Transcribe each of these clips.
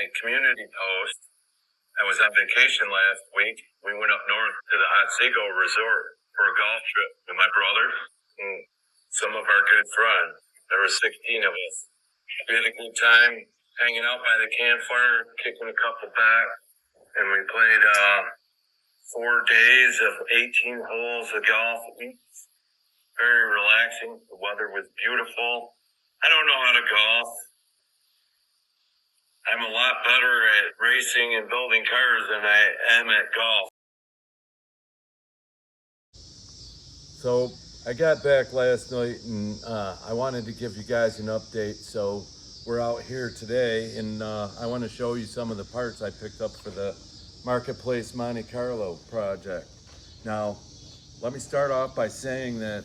my community post. I was on vacation last week. We went up north to the Otsego Resort for a golf trip with my brother and some of our good friends. There were 16 of us. We had a good time hanging out by the campfire, kicking a couple back, and we played 4 days of 18 holes of golf each. Very relaxing. The weather was beautiful. I don't know how to golf. I'm a lot better at racing and building cars than I am at golf. So I got back last night and I wanted to give you guys an update. So we're out here today and I want to show you some of the parts I picked up for the Marketplace Monte Carlo project. Now, let me start off by saying that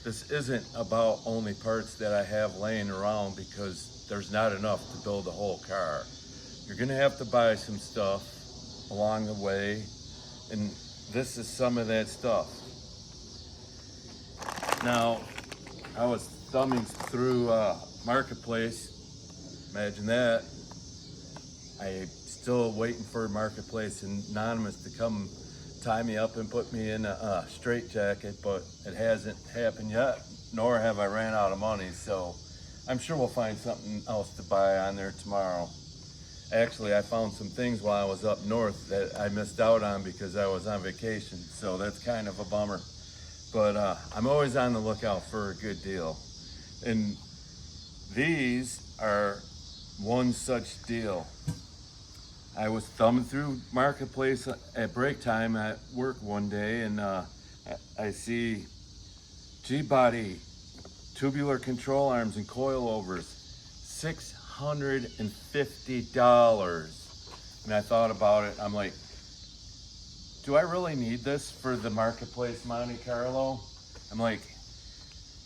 this isn't about only parts that I have laying around, because there's not enough to build a whole car. You're gonna have to buy some stuff along the way, and this is some of that stuff. Now, I was thumbing through Marketplace, imagine that. I'm still waiting for Marketplace Anonymous to come tie me up and put me in a straitjacket, but it hasn't happened yet, nor have I ran out of money, so I'm sure we'll find something else to buy on there tomorrow. Actually, I found some things while I was up north that I missed out on because I was on vacation, so that's kind of a bummer. But I'm always on the lookout for a good deal. And these are one such deal. I was thumbing through Marketplace at break time at work one day, and I see G-body tubular control arms and coilovers, $650. And I thought about it. I'm like, do I really need this for the Marketplace Monte Carlo? I'm like,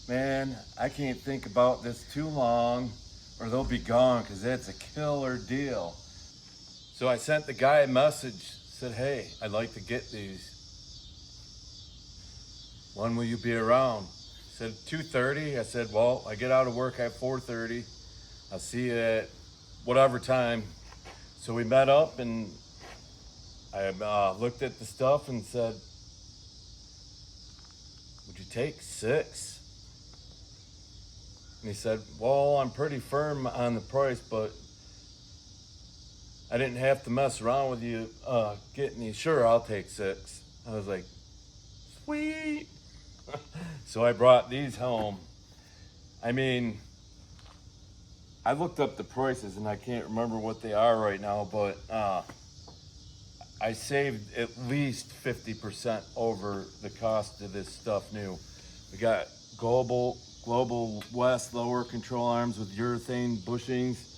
man, I can't think about this too long or they'll be gone, because that's a killer deal. So I sent the guy a message, said, hey, I'd like to get these. When will you be around? He said 2:30. I said, well, I get out of work at 4:30. I'll see you at whatever time. So we met up and I looked at the stuff and said, would you take 6? And he said, well, I'm pretty firm on the price, but I didn't have to mess around with you getting these. Sure, I'll take 6. I was like, sweet. So I brought these home. I mean, I looked up the prices and I can't remember what they are right now, but I saved at least 50% over the cost of this stuff new. We got Global West lower control arms with urethane bushings.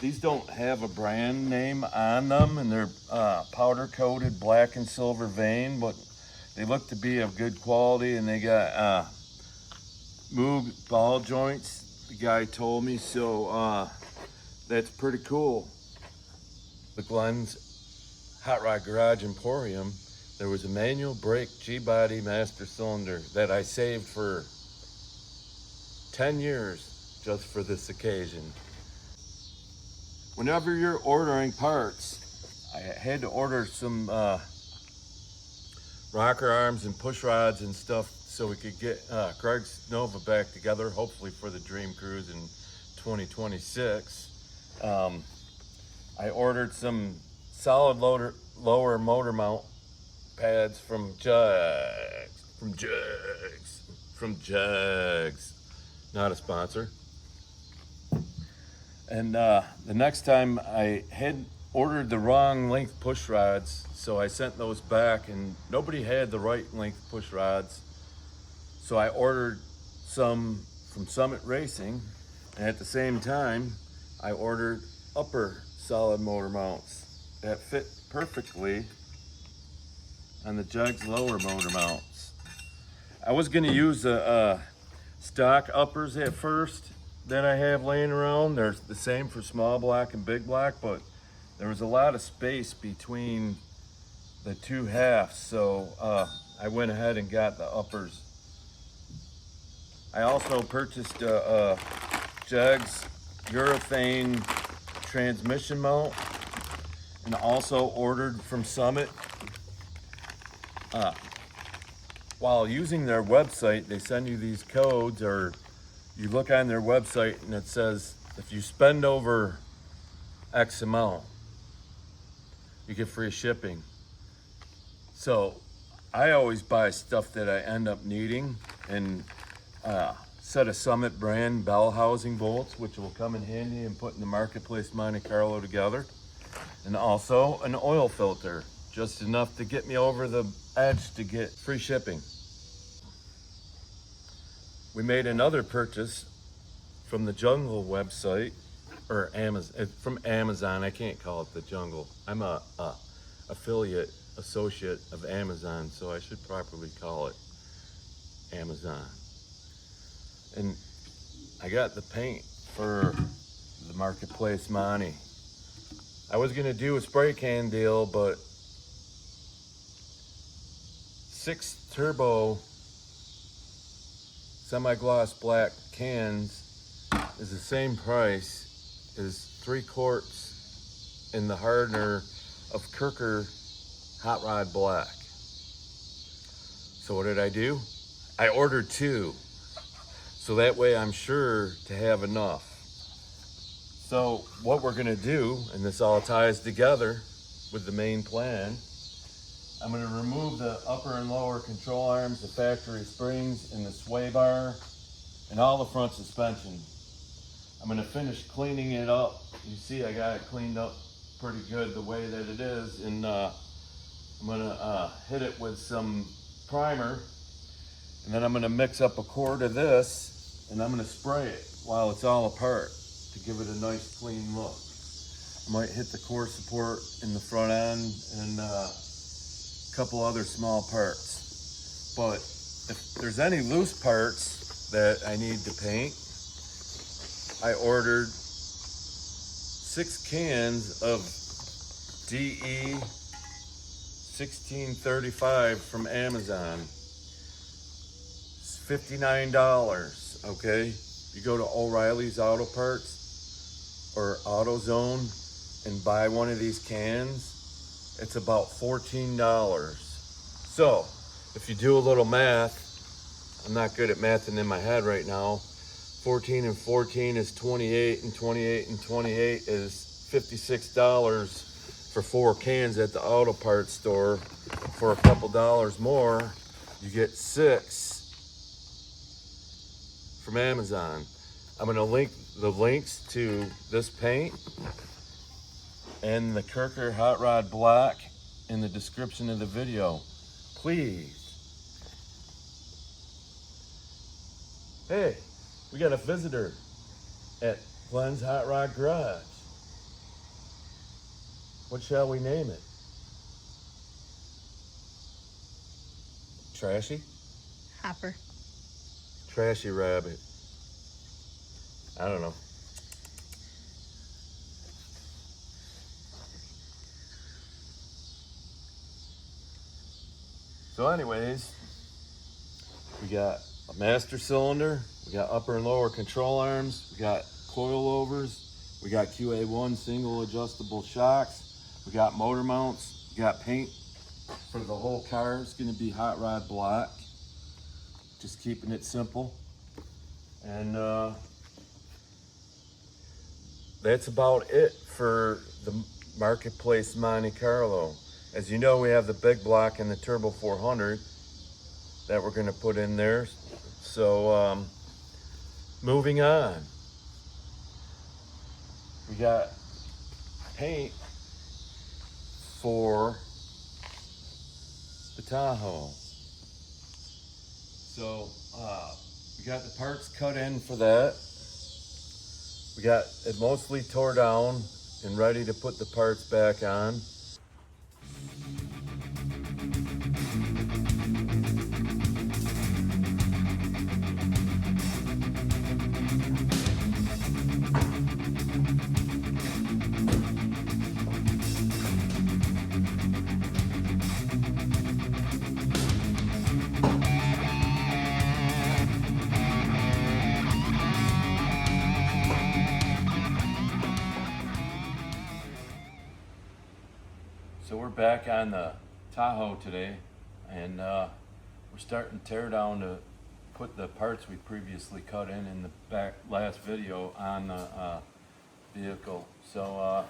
These don't have a brand name on them, and they're powder coated black and silver vein, but they look to be of good quality, and they got Moog ball joints, the guy told me, so that's pretty cool. The Glenn's Hot Rod Garage Emporium, there was a manual brake G-body master cylinder that I saved for 10 years just for this occasion. Whenever you're ordering parts, I had to order some rocker arms and push rods and stuff so we could get Craig's Nova back together, hopefully for the Dream Cruise in 2026. I ordered some solid lower motor mount pads from Jugs. Not a sponsor. And the next time I had ordered the wrong length push rods, so I sent those back and nobody had the right length push rods. So I ordered some from Summit Racing, and at the same time, I ordered upper solid motor mounts that fit perfectly on the Jugs lower motor mounts. I was gonna use the stock uppers at first that I have laying around. They're the same for small block and big block, but there was a lot of space between the two halves, so I went ahead and got the uppers. I also purchased Jugs urethane transmission mount, and also ordered from Summit. While using their website, they send you these codes, or you look on their website and it says if you spend over X amount, you get free shipping. So I always buy stuff that I end up needing, and set of Summit brand bell housing bolts, which will come in handy and put in the Marketplace Monte Carlo together, and also an oil filter, just enough to get me over the edge to get free shipping. We made another purchase from the Jungle website, or Amazon, from Amazon. I can't call it the Jungle. I'm a affiliate associate of Amazon, so I should properly call it Amazon. And I got the paint for the Marketplace Monte. I was gonna do a spray can deal, but 6 turbo semi-gloss black cans is the same price as 3 quarts in the hardener of Kirker Hot Rod Black. So what did I do? I ordered 2. So that way I'm sure to have enough. So what we're gonna do, and this all ties together with the main plan, I'm gonna remove the upper and lower control arms, the factory springs, and the sway bar, and all the front suspension. I'm gonna finish cleaning it up. You see I got it cleaned up pretty good the way that it is, and I'm gonna hit it with some primer, and then I'm gonna mix up a quart of this, and I'm gonna spray it while it's all apart to give it a nice clean look. I might hit the core support in the front end and a couple other small parts. But if there's any loose parts that I need to paint, I ordered 6 cans of DE 1635 from Amazon. It's $59, okay? You go to O'Reilly's Auto Parts or AutoZone and buy one of these cans, it's about $14. So if you do a little math, I'm not good at mathing in my head right now. 14 and 14 is 28, and 28 and 28 is $56 for 4 cans at the auto parts store. For a couple dollars more, you get 6 from Amazon. I'm gonna link the links to this paint and the Kirker Hot Rod Black in the description of the video. Please. Hey, we got a visitor at Glenn's Hot Rod Garage. What shall we name it? Trashy? Hopper. Trashy Rabbit. I don't know. So anyways, we got a master cylinder, we got upper and lower control arms, we got coilovers, we got QA1 single adjustable shocks, we got motor mounts, we got paint for the whole car. It's gonna be Hot Rod Black. Just keeping it simple. And that's about it for the Marketplace Monte Carlo. As you know, we have the big block and the Turbo 400 that we're gonna put in there. So moving on. We got paint for the Tahoe. So we got the parts cut in for that. We got it mostly tore down and ready to put the parts back on. back on the Tahoe today, and we're starting to tear down to put the parts we previously cut in the back last video on the vehicle. So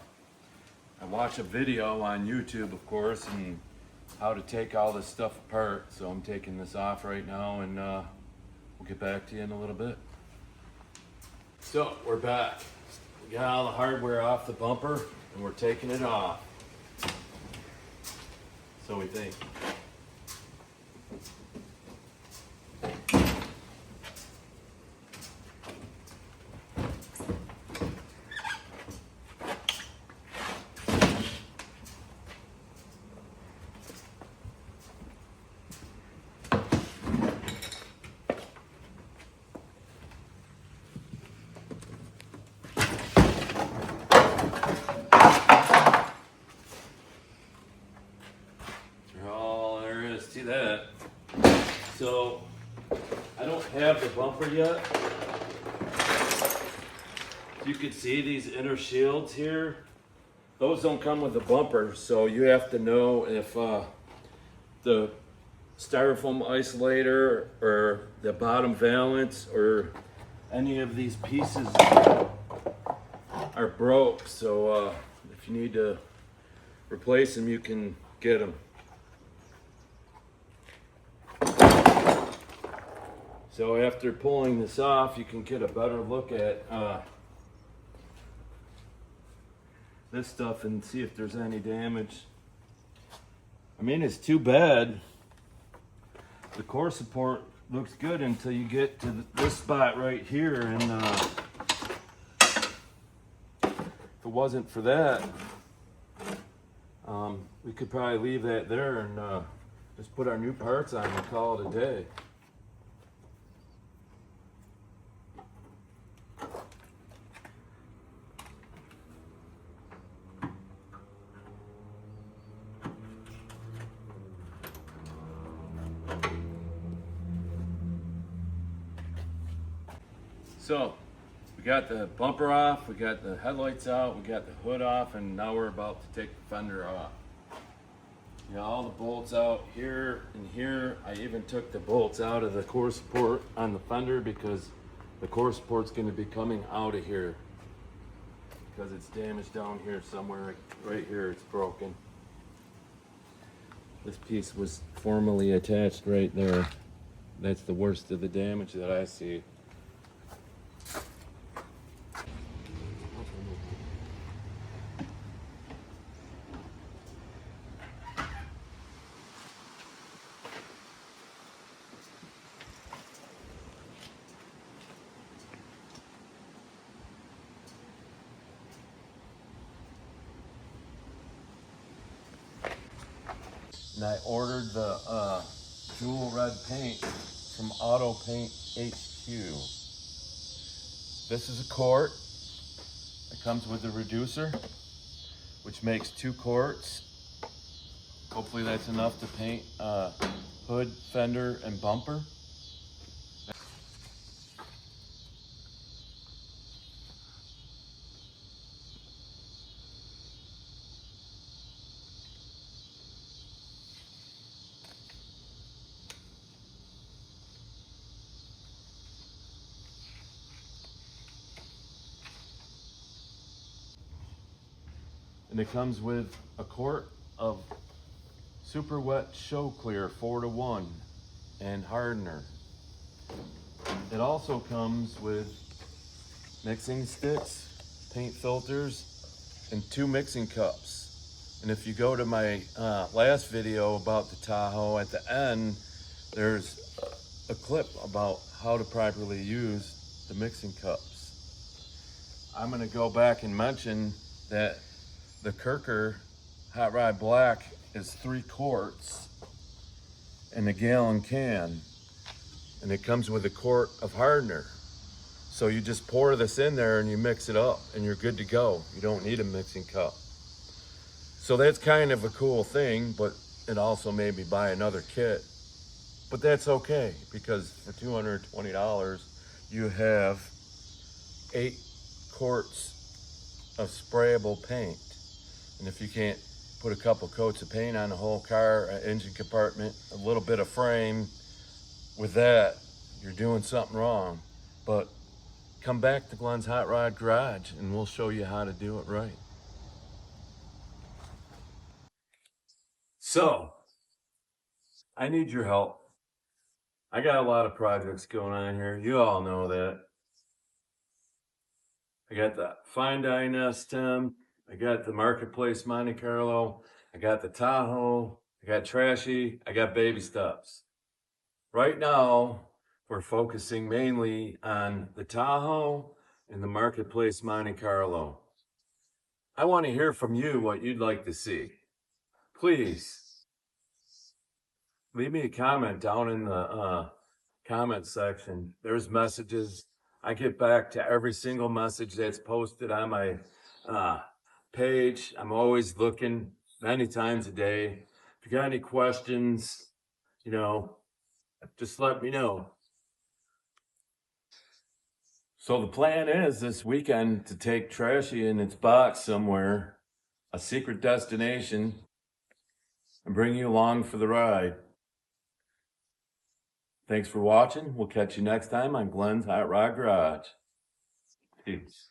I watched a video on YouTube, of course, and how to take all this stuff apart. So I'm taking this off right now, and we'll get back to you in a little bit. So we're back. We got all the hardware off the bumper, and we're taking it off. So we think. See that? So I don't have the bumper yet. You can see these inner shields here. Those don't come with the bumper, so you have to know if the styrofoam isolator or the bottom valance or any of these pieces are broke. So if you need to replace them, you can get them. So after pulling this off, you can get a better look at this stuff and see if there's any damage. I mean, it's too bad. The core support looks good until you get to this spot right here, and if it wasn't for that, we could probably leave that there and just put our new parts on and call it a day. So we got the bumper off, we got the headlights out, we got the hood off, and now we're about to take the fender off. You got all the bolts out here and here. I even took the bolts out of the core support on the fender because the core support's going to be coming out of here because it's damaged down here somewhere. Right here it's broken. This piece was formerly attached right there. That's the worst of the damage that I see. And I ordered the jewel red paint from Auto Paint HQ. This is a quart. It comes with a reducer, which makes 2 quarts. Hopefully that's enough to paint hood, fender, and bumper. And it comes with a quart of super wet show clear 4-to-1 and hardener. It also comes with mixing sticks, paint filters, and 2 mixing cups. And if you go to my last video about the Tahoe, at the end there's a clip about how to properly use the mixing cups. I'm going to go back and mention that the Kirker Hot Rod Black is 3 quarts in a gallon can, and it comes with a quart of hardener. So you just pour this in there and you mix it up and you're good to go. You don't need a mixing cup. So that's kind of a cool thing, but it also made me buy another kit. But that's okay, because for $220 you have 8 quarts of sprayable paint. And if you can't put a couple coats of paint on the whole car, engine compartment, a little bit of frame. With that, you're doing something wrong. But come back to Glenn's Hot Rod Garage and we'll show you how to do it right. So, I need your help. I got a lot of projects going on here. You all know that. I got the Fine Dine S10. I got the Marketplace Monte Carlo. I got the Tahoe. I got Trashy. I got Baby Steps. Right now, we're focusing mainly on the Tahoe and the Marketplace Monte Carlo. I want to hear from you what you'd like to see. Please leave me a comment down in the comment section. There's messages. I get back to every single message that's posted on my page. I'm always looking many times a day. If you got any questions, just let me know. So the plan is this weekend to take Trashy in its box somewhere, a secret destination, and bring you along for the ride. Thanks for watching. We'll catch you next time on Glenn's Hot Rod Garage. Peace.